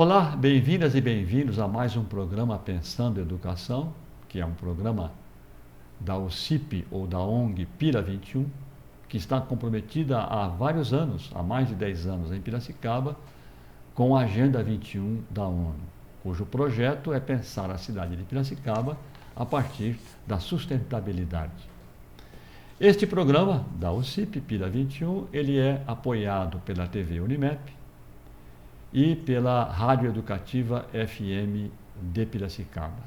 Olá, bem-vindas e bem-vindos a mais um programa Pensando Educação, que é um programa da OCIP ou da ONG Pira 21, que está comprometida há vários anos, há mais de 10 anos em Piracicaba, com a Agenda 21 da ONU, cujo projeto é pensar a cidade de Piracicaba a partir da sustentabilidade. Este programa da OCIP Pira 21, ele é apoiado pela TV Unimep e pela Rádio Educativa FM de Piracicaba.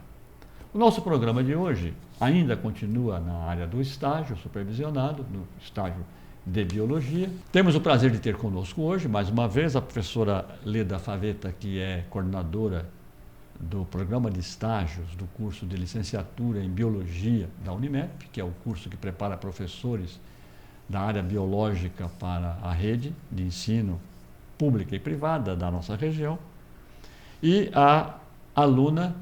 O nosso programa de hoje ainda continua na área do estágio supervisionado, no estágio de Biologia. Temos o prazer de ter conosco hoje, mais uma vez, a professora Leda Faveta, que é coordenadora do programa de estágios do curso de licenciatura em Biologia da Unimep, que é o curso que prepara professores da área biológica para a rede de ensino pública e privada da nossa região, e a aluna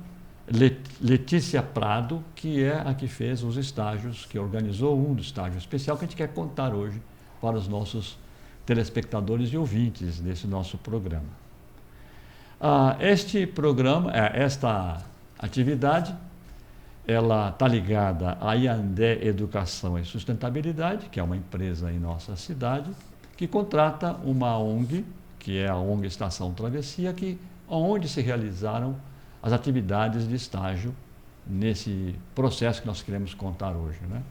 Letícia Prado, que é a que fez os estágios, que organizou um do estágio especial que a gente quer contar hoje para os nossos telespectadores e ouvintes desse nosso programa. Este programa, esta atividade, ela está ligada à Iandé Educação e Sustentabilidade, que é uma empresa em nossa cidade, que contrata uma ONG, que é a ONG Estação Travessia, onde se realizaram as atividades de estágio nesse processo que nós queremos contar hoje, né?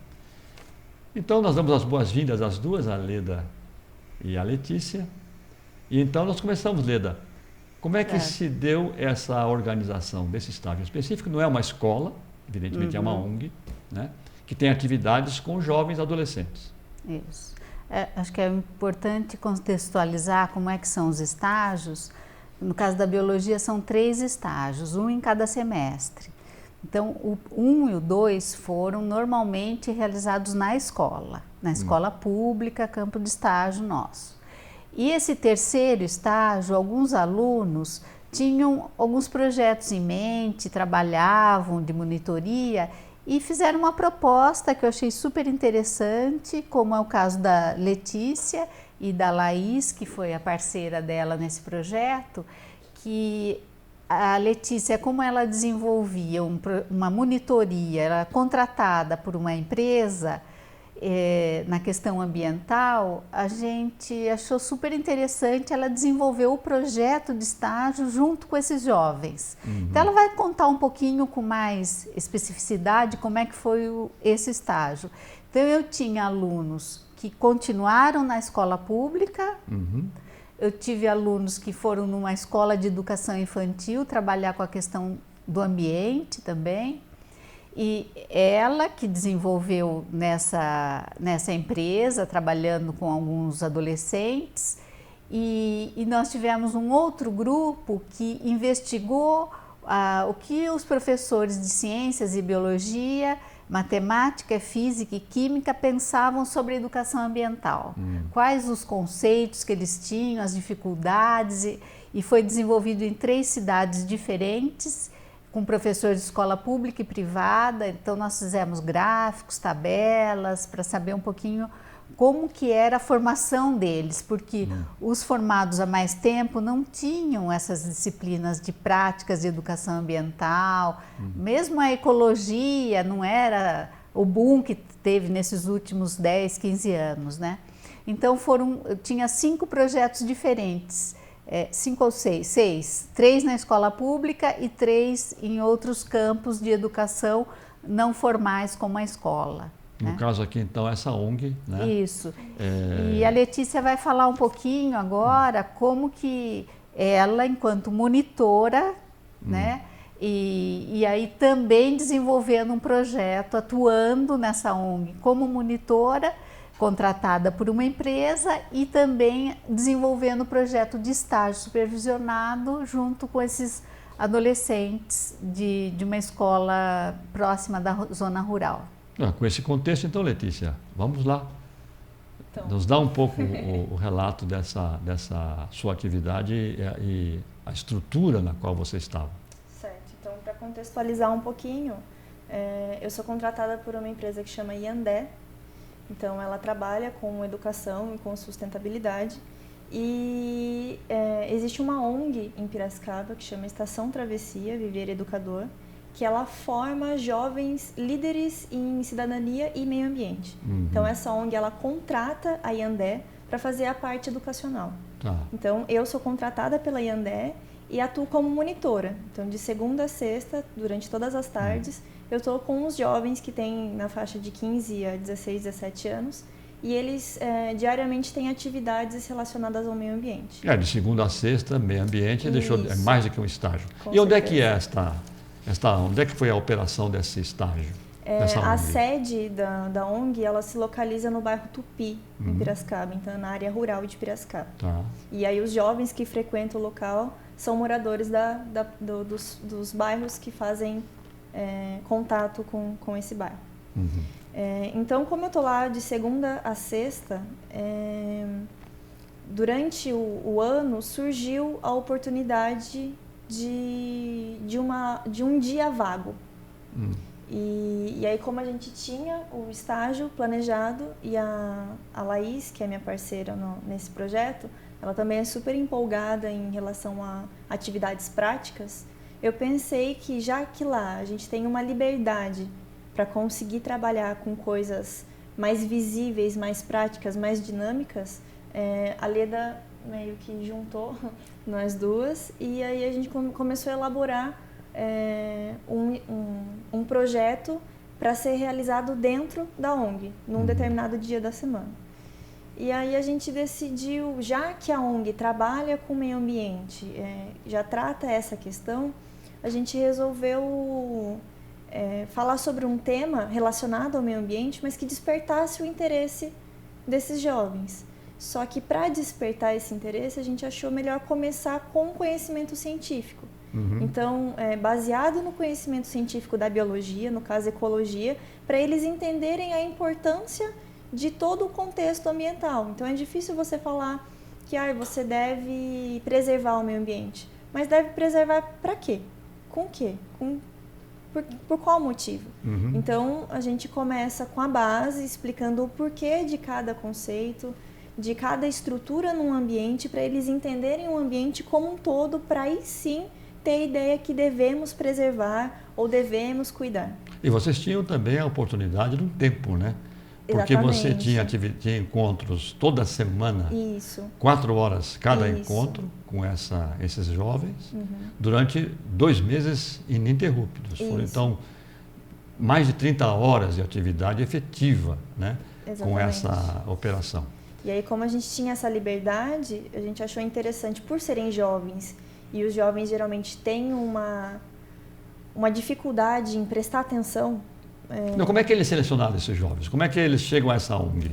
Então, nós damos as boas-vindas às duas, a Leda e a Letícia. E então nós começamos, Leda. Como é que se deu essa organização desse estágio específico? Não é uma escola, evidentemente é uma ONG, né, que tem atividades com jovens adolescentes. Isso. Acho que é importante contextualizar como é que são os estágios. No caso da biologia, são 3 estágios, um em cada semestre. Então, o 1 e o 2 foram normalmente realizados na escola pública, campo de estágio nosso. E esse terceiro estágio, alguns alunos tinham alguns projetos em mente, trabalhavam de monitoria e fizeram uma proposta que eu achei super interessante, como é o caso da Letícia e da Laís, que foi a parceira dela nesse projeto, que a Letícia, como ela desenvolvia uma monitoria, era contratada por uma empresa na questão ambiental, a gente achou super interessante, ela desenvolveu o projeto de estágio junto com esses jovens. Então ela vai contar um pouquinho com mais especificidade como é que foi esse estágio. Então eu tinha alunos que continuaram na escola pública, eu tive alunos que foram numa escola de educação infantil trabalhar com a questão do ambiente também, e ela que desenvolveu nessa empresa, trabalhando com alguns adolescentes, e nós tivemos um outro grupo que investigou o que os professores de ciências e biologia, matemática, física e química pensavam sobre a educação ambiental. Quais os conceitos que eles tinham, as dificuldades, e foi desenvolvido em 3 cidades diferentes, com professores de escola pública e privada. Então nós fizemos gráficos, tabelas, para saber um pouquinho como que era a formação deles, porque os formados há mais tempo não tinham essas disciplinas de práticas de educação ambiental, mesmo a ecologia não era o boom que teve nesses últimos 10, 15 anos, né? Então tinha 5 projetos diferentes, 5 ou 6, 3 na escola pública e 3 em outros campos de educação não formais como a escola. No caso aqui, então, essa ONG, né? Isso. E a Letícia vai falar um pouquinho agora como que ela, enquanto monitora, né? E aí também desenvolvendo um projeto, atuando nessa ONG como monitora, contratada por uma empresa, e também desenvolvendo o projeto de estágio supervisionado junto com esses adolescentes de uma escola próxima da zona rural. Com esse contexto, então, Letícia, vamos lá. Então, nos dá um pouco o relato dessa sua atividade e a estrutura na qual você estava. Certo. Então, para contextualizar um pouquinho, eu sou contratada por uma empresa que chama Iandé. Então, ela trabalha com educação e com sustentabilidade. E existe uma ONG em Piracicaba que chama Estação Travessia, Viver Educador, que ela forma jovens líderes em cidadania e meio ambiente. Então essa ONG ela contrata a Iandé para fazer a parte educacional. Tá. Então eu sou contratada pela Iandé e atuo como monitora. Então de segunda a sexta, durante todas as tardes, eu estou com os jovens que têm na faixa de 15 a 16, 17 anos e eles diariamente têm atividades relacionadas ao meio ambiente. De segunda a sexta, meio ambiente, é mais do que um estágio. Com E onde é certeza. que é onde é que foi a operação desse estágio? A sede da ONG, ela se localiza no bairro Tupi, em Piracicaba, então na área rural de Piracicaba. Tá. E aí os jovens que frequentam o local são moradores dos bairros que fazem contato com esse bairro. Então, como eu estou lá de segunda a sexta, durante o ano surgiu a oportunidade de um dia vago. E aí, como a gente tinha o estágio planejado e a Laís, que é minha parceira nesse projeto, ela também é super empolgada em relação a atividades práticas, eu pensei que já que lá a gente tem uma liberdade para conseguir trabalhar com coisas mais visíveis, mais práticas, mais dinâmicas, a Leda meio que juntou nós duas e aí a gente começou a elaborar um projeto para ser realizado dentro da ONG, num determinado dia da semana. E aí a gente decidiu, já que a ONG trabalha com o meio ambiente, já trata essa questão, a gente resolveu falar sobre um tema relacionado ao meio ambiente, mas que despertasse o interesse desses jovens. Só que para despertar esse interesse, a gente achou melhor começar com o conhecimento científico. Então, baseado no conhecimento científico da biologia, no caso ecologia, para eles entenderem a importância de todo o contexto ambiental. Então, é difícil você falar que você deve preservar o meio ambiente, mas deve preservar para quê? Com o quê? Por qual motivo? Então, a gente começa com a base, explicando o porquê de cada conceito, de cada estrutura num ambiente, para eles entenderem o ambiente como um todo, para aí sim ter a ideia que devemos preservar ou devemos cuidar. E vocês tinham também a oportunidade do tempo, né? Porque você tinha encontros toda semana, 4 horas cada encontro com esses jovens, durante 2 meses ininterruptos. Foram, então, mais de 30 horas de atividade efetiva, né? Com essa operação. E aí, como a gente tinha essa liberdade, a gente achou interessante, por serem jovens, e os jovens geralmente têm uma dificuldade em prestar atenção. Não, como é que eles selecionaram esses jovens? Como é que eles chegam a essa ONG?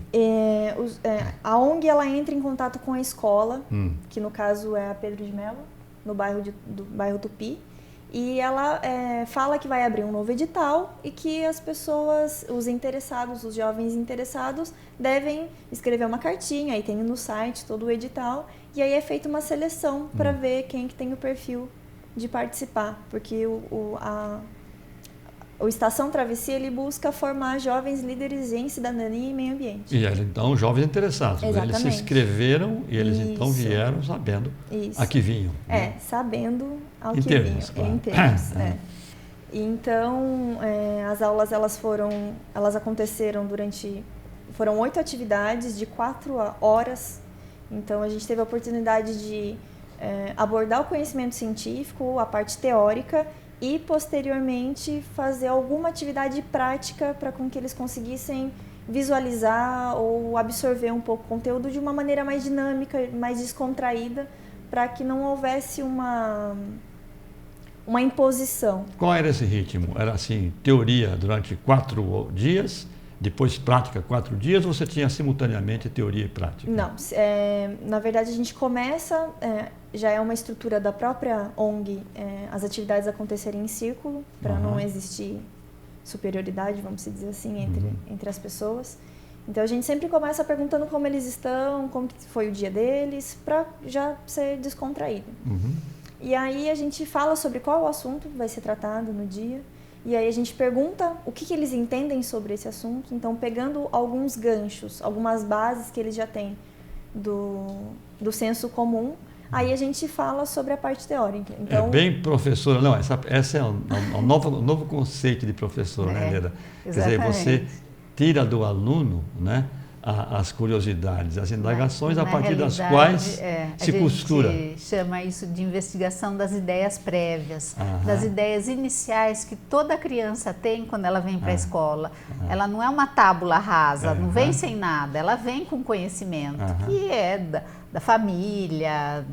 A ONG ela entra em contato com a escola, que no caso é a Pedro de Mello, no do bairro Tupi, e ela fala que vai abrir um novo edital e que as pessoas, os interessados, os jovens interessados, devem escrever uma cartinha, aí tem no site todo o edital, e aí é feita uma seleção para ver quem que tem o perfil de participar, porque o Estação Travessia ele busca formar jovens líderes em cidadania e meio ambiente. E eles, então, jovens interessados. Exatamente. Eles se inscreveram e eles então vieram sabendo a que vinham. Sabendo ao que termos, vinham. Claro. Em termos, Então, as aulas elas aconteceram foram 8 atividades de 4 horas. Então, a gente teve a oportunidade de abordar o conhecimento científico, a parte teórica, e posteriormente fazer alguma atividade prática para com que eles conseguissem visualizar ou absorver um pouco o conteúdo de uma maneira mais dinâmica, mais descontraída, para que não houvesse uma imposição. Qual era esse ritmo? Era assim, teoria durante 4 dias, depois prática 4 dias, ou você tinha simultaneamente teoria e prática? Não, na verdade a gente começa, já é uma estrutura da própria ONG, as atividades acontecerem em círculo, para não existir superioridade, vamos dizer assim, entre as pessoas. Então a gente sempre começa perguntando como eles estão, como foi o dia deles, para já ser descontraído. E aí a gente fala sobre qual o assunto vai ser tratado no dia. E aí a gente pergunta o que eles entendem sobre esse assunto. Então, pegando alguns ganchos, algumas bases que eles já têm do senso comum, aí a gente fala sobre a parte teórica. Então, é bem professora, não, essa é um novo conceito de professor, né, Leda? Quer dizer, você tira do aluno, né, as curiosidades, as indagações a partir das quais se costura. A gente chama isso de investigação das ideias prévias, das ideias iniciais que toda criança tem quando ela vem para a escola. Ela não é uma tábula rasa, não vem sem nada, ela vem com conhecimento, que é da família,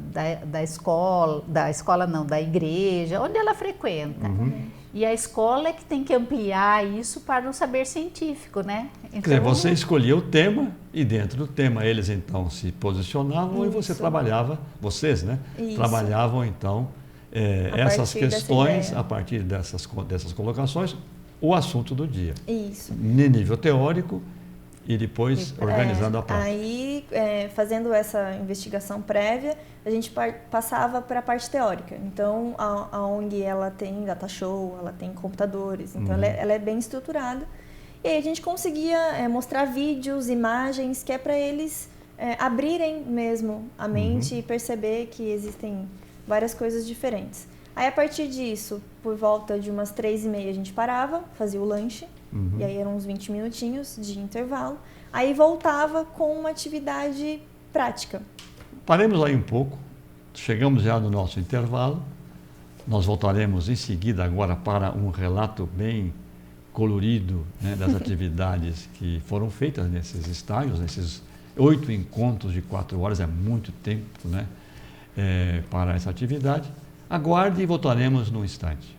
da escola não, da igreja, onde ela frequenta. E a escola é que tem que ampliar isso para o saber científico, né? Então, quer dizer, você escolhia o tema e dentro do tema eles então se posicionavam e você trabalhava, vocês, né? Trabalhavam então essas questões a partir dessas colocações, o assunto do dia. Isso. No nível teórico e depois organizando a prática. Aí, fazendo essa investigação prévia, a gente passava para a parte teórica. Então, a ONG ela tem data show, ela tem computadores, então ela é bem estruturada. E aí a gente conseguia mostrar vídeos, imagens, que é para eles abrirem mesmo a mente e perceber que existem várias coisas diferentes. Aí, a partir disso, por volta de umas 3h30, a gente parava, fazia o lanche, e aí eram uns 20 minutinhos de intervalo. Aí voltava com uma atividade prática. Paremos aí um pouco, chegamos já no nosso intervalo. Nós voltaremos em seguida agora para um relato bem colorido, né, das atividades que foram feitas nesses estágios, nesses 8 encontros de 4 horas, é muito tempo, né, para essa atividade. Aguarde e voltaremos num instante.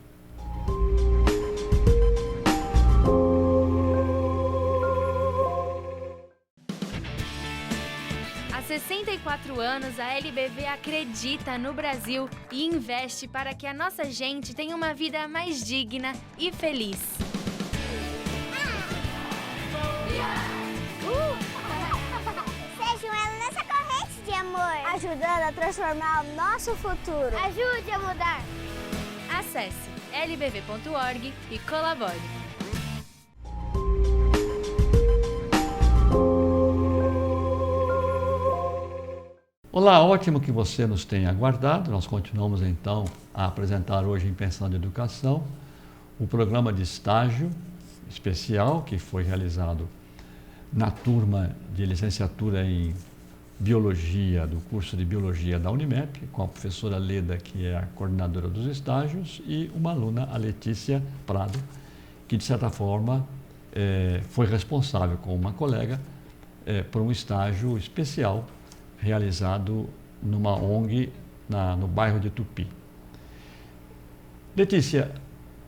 Há 64 anos, a LBV acredita no Brasil e investe para que a nossa gente tenha uma vida mais digna e feliz. Seja um elo nessa corrente de amor, ajudando a transformar o nosso futuro. Ajude a mudar. Acesse lbv.org e colabore. Olá, ótimo que você nos tenha aguardado. Nós continuamos então a apresentar hoje em Pensando em Educação o programa de estágio especial que foi realizado na turma de licenciatura em Biologia, do curso de Biologia da Unimep, com a professora Leda, que é a coordenadora dos estágios, e uma aluna, a Letícia Prado, que de certa forma foi responsável com uma colega por um estágio especial realizado numa ONG no bairro de Tupi. Letícia,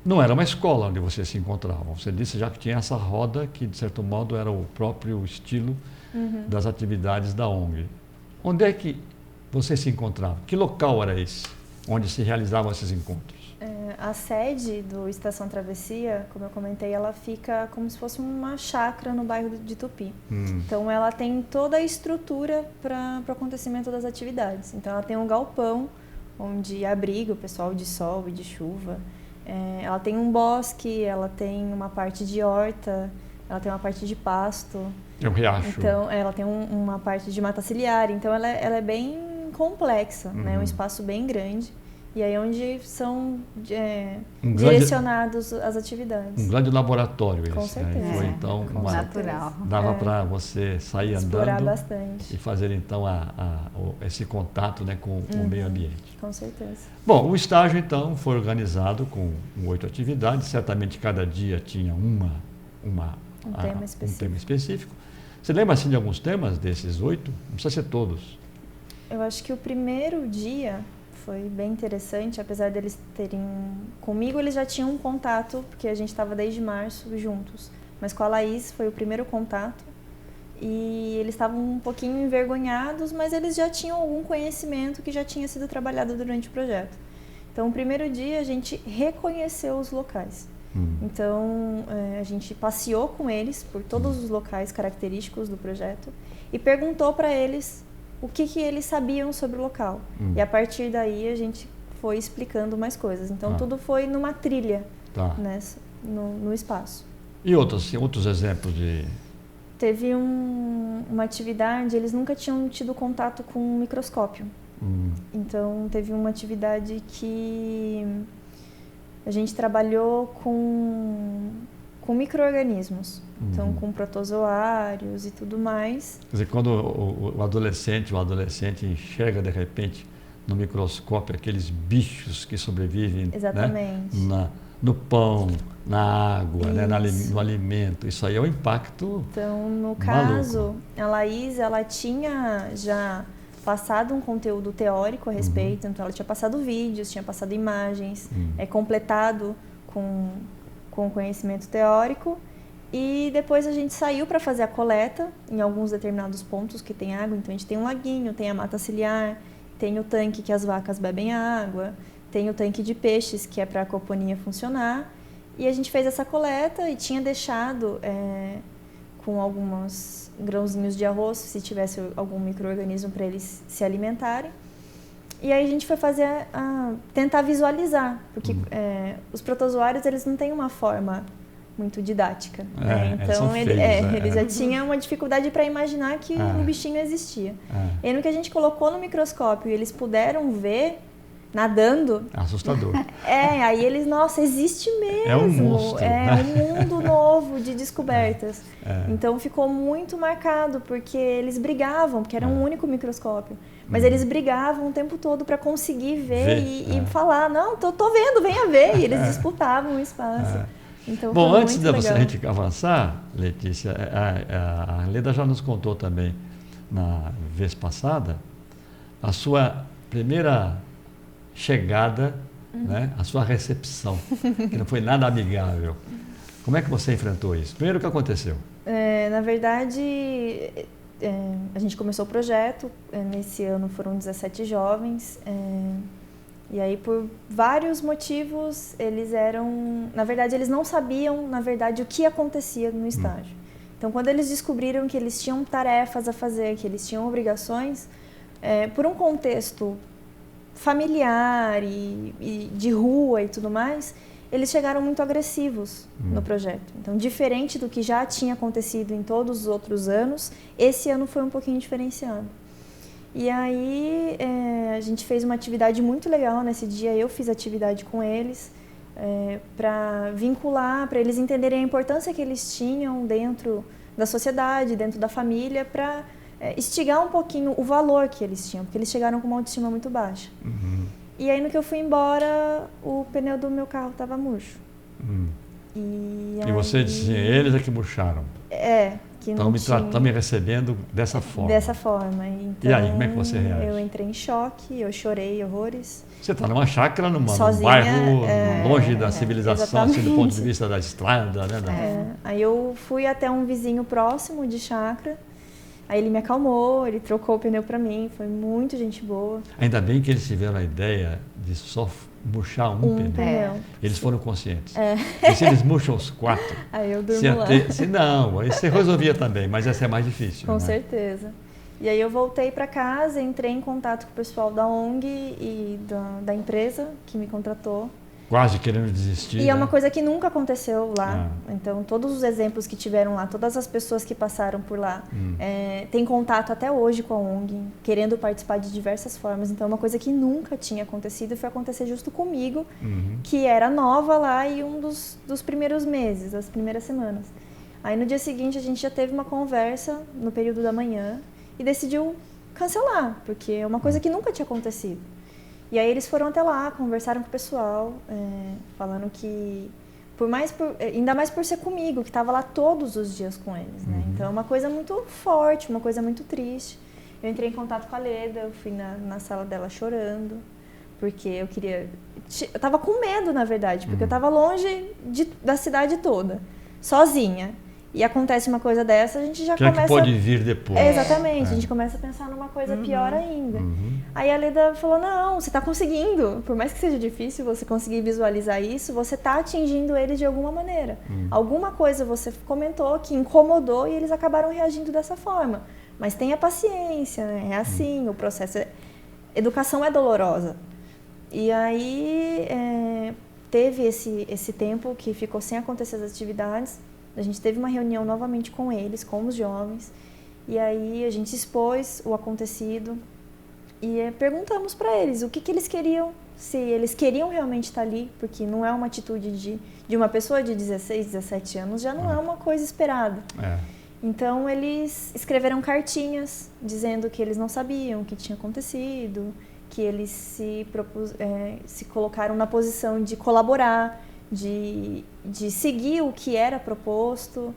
não era uma escola onde você se encontrava. Você disse já que tinha essa roda que, de certo modo, era o próprio estilo das atividades da ONG. Onde é que você se encontrava? Que local era esse, onde se realizavam esses encontros? A sede do Estação Travessia, como eu comentei, ela fica como se fosse uma chácara no bairro de Tupi. Então, ela tem toda a estrutura para o acontecimento das atividades. Então, ela tem um galpão onde abriga o pessoal de sol e de chuva. Ela tem um bosque, ela tem uma parte de horta, ela tem uma parte de pasto. É um riacho. Então, ela tem uma parte de mata ciliar. Então, ela é bem complexa, né? Um espaço bem grande. E aí é onde são direcionados as atividades. Um grande laboratório esse. Com certeza. Foi, então, natural. Dava para você sair explorar andando bastante. E fazer então esse contato, né, com o meio ambiente. Com certeza. Bom, o estágio então foi organizado com 8 atividades. Certamente cada dia tinha um tema específico. Você lembra assim de alguns temas desses 8? Não precisa ser todos. Eu acho que o primeiro dia foi bem interessante, apesar deles terem... Comigo eles já tinham um contato, porque a gente estava desde março juntos. Mas com a Laís foi o primeiro contato. E eles estavam um pouquinho envergonhados, mas eles já tinham algum conhecimento que já tinha sido trabalhado durante o projeto. Então, o primeiro dia a gente reconheceu os locais. Então, a gente passeou com eles por todos os locais característicos do projeto e perguntou para eles o que eles sabiam sobre o local. E a partir daí a gente foi explicando mais coisas. Então, tudo foi numa trilha, no espaço. E outros exemplos de... Teve um uma atividade, eles nunca tinham tido contato com um microscópio. Então, teve uma atividade que a gente trabalhou com micro-organismos, então com protozoários e tudo mais. Quer dizer, quando o adolescente enxerga de repente no microscópio aqueles bichos que sobrevivem, exatamente, né, no pão, na água, né, no alimento, isso aí é um impacto. Então, no maluco. caso, a Laís, ela tinha já passado um conteúdo teórico a respeito, então ela tinha passado vídeos, tinha passado imagens, completado com conhecimento teórico, e depois a gente saiu para fazer a coleta em alguns determinados pontos que tem água. Então a gente tem um laguinho, tem a mata ciliar, tem o tanque que as vacas bebem água, tem o tanque de peixes que é para a aquaponia funcionar, e a gente fez essa coleta e tinha deixado com alguns grãozinhos de arroz, se tivesse algum micro-organismo para eles se alimentarem. E aí a gente foi tentar visualizar, porque os protozoários, eles não têm uma forma muito didática, né? Então eles já tinham uma dificuldade para imaginar que o bichinho existia. E no que a gente colocou no microscópio e eles puderam ver nadando, assustador. Aí eles, nossa, existe mesmo. É um monstro. Um mundo novo de descobertas. Então ficou muito marcado, porque eles brigavam, porque era um único microscópio. Mas eles brigavam o tempo todo para conseguir ver e falar, não, tô vendo, venha ver. E eles disputavam o espaço. Então, bom, foi antes muito de legal. a gente avançar, Letícia, a Leda já nos contou também na vez passada a sua primeira chegada, né, a sua recepção, que não foi nada amigável. Como é que você enfrentou isso? Primeiro, o que aconteceu? Na verdade, a gente começou o projeto, nesse ano foram 17 jovens, e aí por vários motivos eles não sabiam, o que acontecia no estágio. Então, quando eles descobriram que eles tinham tarefas a fazer, que eles tinham obrigações, por um contexto familiar e de rua e tudo mais, eles chegaram muito agressivos no projeto. Então, diferente do que já tinha acontecido em todos os outros anos, esse ano foi um pouquinho diferenciado. E aí a gente fez uma atividade muito legal nesse dia. Eu fiz atividade com eles para vincular, para eles entenderem a importância que eles tinham dentro da sociedade, dentro da família, para estigar um pouquinho o valor que eles tinham, porque eles chegaram com uma autoestima muito baixa. E aí, no que eu fui embora, o pneu do meu carro estava murcho. E você disse, eles é que murcharam. Que não Estão me recebendo dessa forma. Dessa forma. Então, e aí, como é que você reage? Eu entrei em choque, eu chorei horrores. Você está numa chácara, num sozinha, bairro longe da civilização, assim, do ponto de vista da estrada, né? Aí eu fui até um vizinho próximo de chácara. Aí ele me acalmou, ele trocou o pneu para mim, foi muito gente boa. Ainda bem que eles tiveram a ideia de só murchar um pneu. Eles foram conscientes. E se eles murcham os 4, aí eu durmo lá. Não, aí você resolvia também, mas essa é mais difícil. Com certeza. E aí eu voltei para casa, entrei em contato com o pessoal da ONG e da empresa que me contratou. Quase querendo desistir. E é uma coisa que nunca aconteceu lá. Então, todos os exemplos que tiveram lá, todas as pessoas que passaram por lá, têm contato até hoje com a ONG, querendo participar de diversas formas. Então, é uma coisa que nunca tinha acontecido e foi acontecer justo comigo, que era nova lá e um dos primeiros meses, das primeiras semanas. Aí, no dia seguinte, a gente já teve uma conversa no período da manhã e decidiu cancelar, porque é uma coisa que nunca tinha acontecido. E aí eles foram até lá, conversaram com o pessoal, falando que, ainda mais por ser comigo, que estava lá todos os dias com eles, né? Então é uma coisa muito forte, uma coisa muito triste. Eu entrei em contato com a Leda, eu fui na sala dela chorando, porque eu estava com medo, na verdade, porque eu estava longe da cidade toda, sozinha. E acontece uma coisa dessa, a gente já começa... que pode vir depois. Exatamente, a gente começa a pensar numa coisa pior ainda. Aí a Leda falou, não, você está conseguindo. Por mais que seja difícil você conseguir visualizar isso, você está atingindo eles de alguma maneira. Alguma coisa você comentou que incomodou e eles acabaram reagindo dessa forma. Mas tenha paciência, né? É assim, o processo... Educação é dolorosa. E aí teve esse tempo que ficou sem acontecer as atividades. A gente teve uma reunião novamente com eles, com os jovens, E aí a gente expôs o acontecido e perguntamos para eles o que eles queriam, se eles queriam realmente estar ali, porque não é uma atitude de uma pessoa de 16, 17 anos, já não é uma coisa esperada. Então eles escreveram cartinhas dizendo que eles não sabiam o que tinha acontecido, que eles se colocaram na posição de colaborar, de seguir o que era proposto.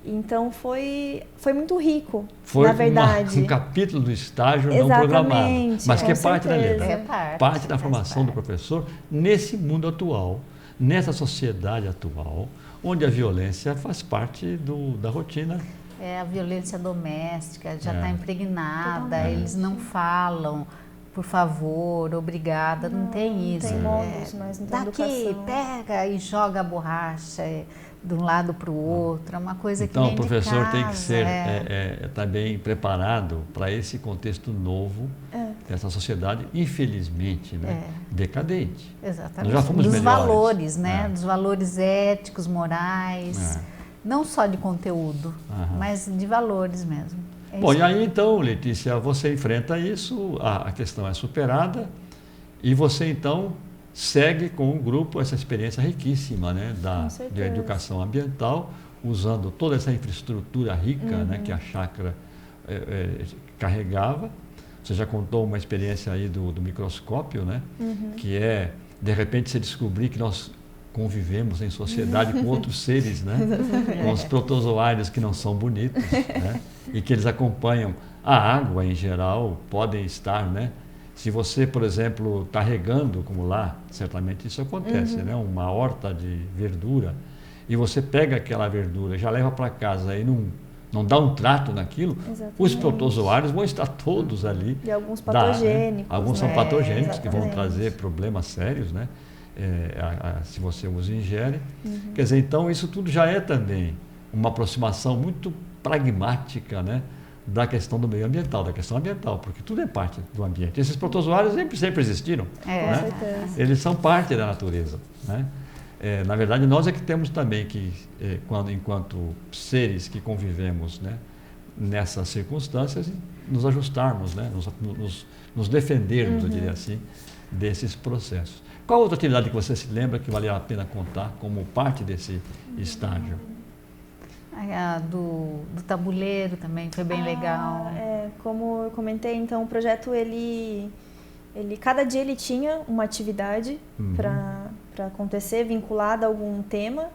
Então foi muito rico, na verdade. Foi um capítulo do estágio não programado, mas que é parte da letra. Parte da formação do professor nesse mundo atual, nessa sociedade atual, onde a violência faz parte da rotina. A violência doméstica já está impregnada, eles não falam, por favor, obrigada, não tem isso. Tem modos, mas não tem daqui, educação. pega e joga a borracha de um lado para o outro, é uma coisa que então vem o professor de casa, tem que ser também preparado para esse contexto novo dessa sociedade, infelizmente, decadente. Exatamente. Nós já fomos dos melhores. Valores, dos valores éticos, morais, não só de conteúdo, mas de valores mesmo. Bom, e aí então, Letícia, você enfrenta isso, a questão é superada e você então segue com o grupo essa experiência riquíssima, da educação ambiental, usando toda essa infraestrutura rica, que a chácara carregava. Você já contou uma experiência aí do microscópio, que é, de repente, você descobrir que nós convivemos em sociedade com outros seres, com os protozoários que não são bonitos, e que eles acompanham a água em geral, podem estar, se você, por exemplo, está regando, como lá, certamente isso acontece, uma horta de verdura, e você pega aquela verdura, já leva para casa e não dá um trato naquilo, os protozoários vão estar todos ali. E alguns patogênicos. Alguns são patogênicos que vão trazer problemas sérios, se você os ingere. Quer dizer, então isso tudo já é também uma aproximação muito pragmática, da questão do meio ambiental, da questão ambiental, porque tudo é parte do ambiente. Esses protozoários sempre existiram. Com certeza. Eles são parte da natureza. Na verdade, nós é que temos também que, enquanto seres que convivemos nessas circunstâncias, nos ajustarmos, nos defendermos, eu diria assim, desses processos. Qual outra atividade que você se lembra que valia a pena contar como parte desse estágio? Do tabuleiro também foi bem legal. Como eu comentei, então o projeto cada dia ele tinha uma atividade para acontecer vinculada a algum tema,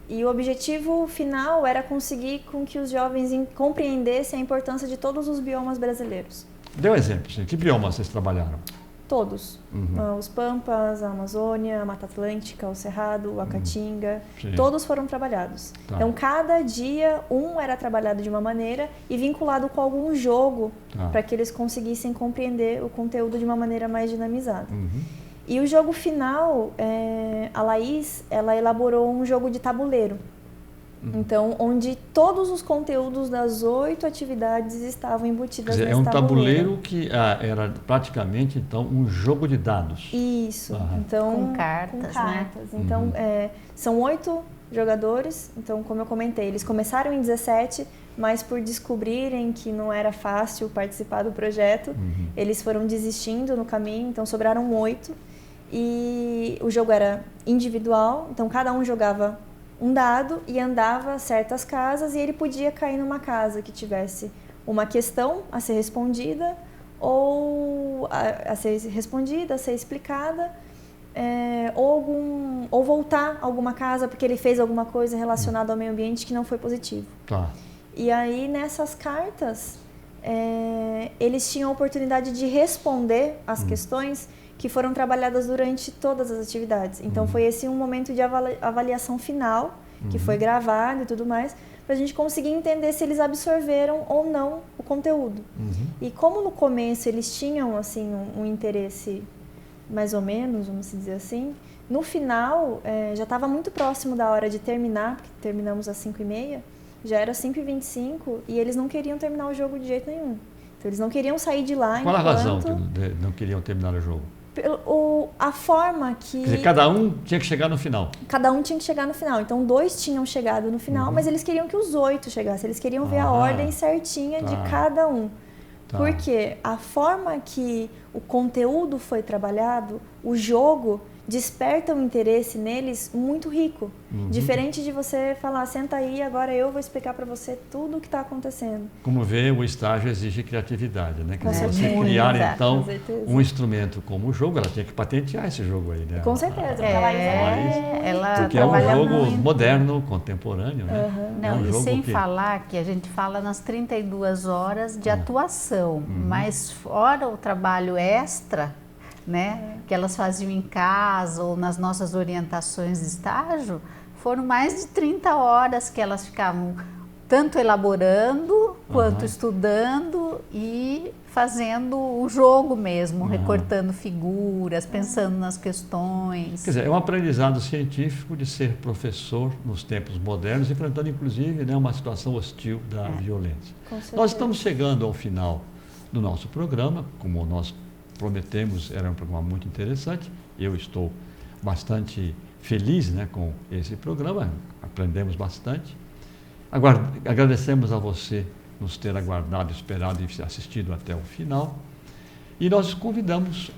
e o objetivo final era conseguir com que os jovens compreendessem a importância de todos os biomas brasileiros. Dê um exemplo, sim. Que biomas vocês trabalharam? Todos. Os Pampas, a Amazônia, a Mata Atlântica, o Cerrado, a Caatinga, todos foram trabalhados. Tá. Então, cada dia era trabalhado de uma maneira e vinculado com algum jogo para que eles conseguissem compreender o conteúdo de uma maneira mais dinamizada. E o jogo final, a Laís, ela elaborou um jogo de tabuleiro. Então, onde todos os conteúdos das 8 atividades estavam embutidas nesse tabuleiro. É um tabuleiro que era praticamente, então, um jogo de dados. Isso. Então, com cartas, Então, são 8 jogadores. Então, como eu comentei, eles começaram em 17, mas por descobrirem que não era fácil participar do projeto, eles foram desistindo no caminho, então sobraram 8. E o jogo era individual, então cada um jogava um dado e andava certas casas, e ele podia cair numa casa que tivesse uma questão a ser respondida, ou a ser respondida, a ser explicada, ou voltar a alguma casa porque ele fez alguma coisa relacionada ao meio ambiente que não foi positivo. E aí, nessas cartas, eles tinham a oportunidade de responder as questões que foram trabalhadas durante todas as atividades. Então, foi esse um momento de avaliação final, que foi gravado e tudo mais, para a gente conseguir entender se eles absorveram ou não o conteúdo. E como no começo eles tinham assim um interesse mais ou menos, vamos dizer assim, no final já estava muito próximo da hora de terminar, porque terminamos às 5h30, já era 5h25 e eles não queriam terminar o jogo de jeito nenhum. Então eles não queriam sair de lá. Qual a razão que não queriam terminar o jogo? A forma que... Quer dizer, cada um tinha que chegar no final. Cada um tinha que chegar no final. Então, 2 tinham chegado no final, mas eles queriam que os 8 chegassem. Eles queriam ver a ordem certinha de cada um. Porque a forma que o conteúdo foi trabalhado, o jogo desperta um interesse neles muito rico. Diferente de você falar, senta aí, agora eu vou explicar para você tudo o que está acontecendo. Como vê, o estágio exige criatividade, né? Com Quer dizer, certeza. você criar, então, Com certeza. um instrumento como o jogo, ela tinha que patentear esse jogo aí, né? Com certeza. Ela Porque é um trabalha jogo muito. moderno, contemporâneo, né? É um Não, e jogo sem que... falar que a gente fala nas 32 horas de atuação, mas fora o trabalho extra, né, que elas faziam em casa ou nas nossas orientações de estágio, foram mais de 30 horas que elas ficavam tanto elaborando, quanto estudando e fazendo o jogo mesmo, recortando figuras, pensando nas questões. Quer dizer, é um aprendizado científico de ser professor nos tempos modernos, enfrentando inclusive, né, uma situação hostil da violência. Nós estamos chegando ao final do nosso programa, como nós prometemos, era um programa muito interessante. Eu estou bastante feliz, né, com esse programa, aprendemos bastante. Agradecemos a você nos ter aguardado, esperado e assistido até o final. E nós convidamos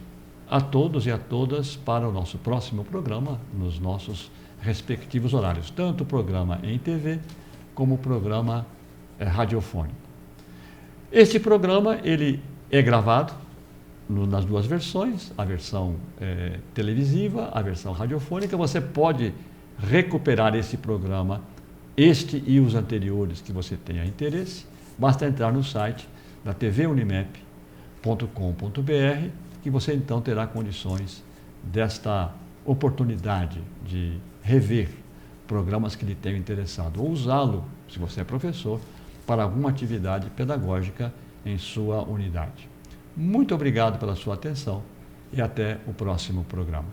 a todos e a todas para o nosso próximo programa, nos nossos respectivos horários, tanto o programa em TV como o programa radiofônico. Este programa ele é gravado nas 2 versões, a versão televisiva, a versão radiofônica. Você pode recuperar esse programa, este e os anteriores que você tenha interesse. Basta entrar no site da tvunimep.com.br, que você então terá condições desta oportunidade de rever programas que lhe tenham interessado, ou usá-lo, se você é professor, para alguma atividade pedagógica em sua unidade. Muito obrigado pela sua atenção e até o próximo programa.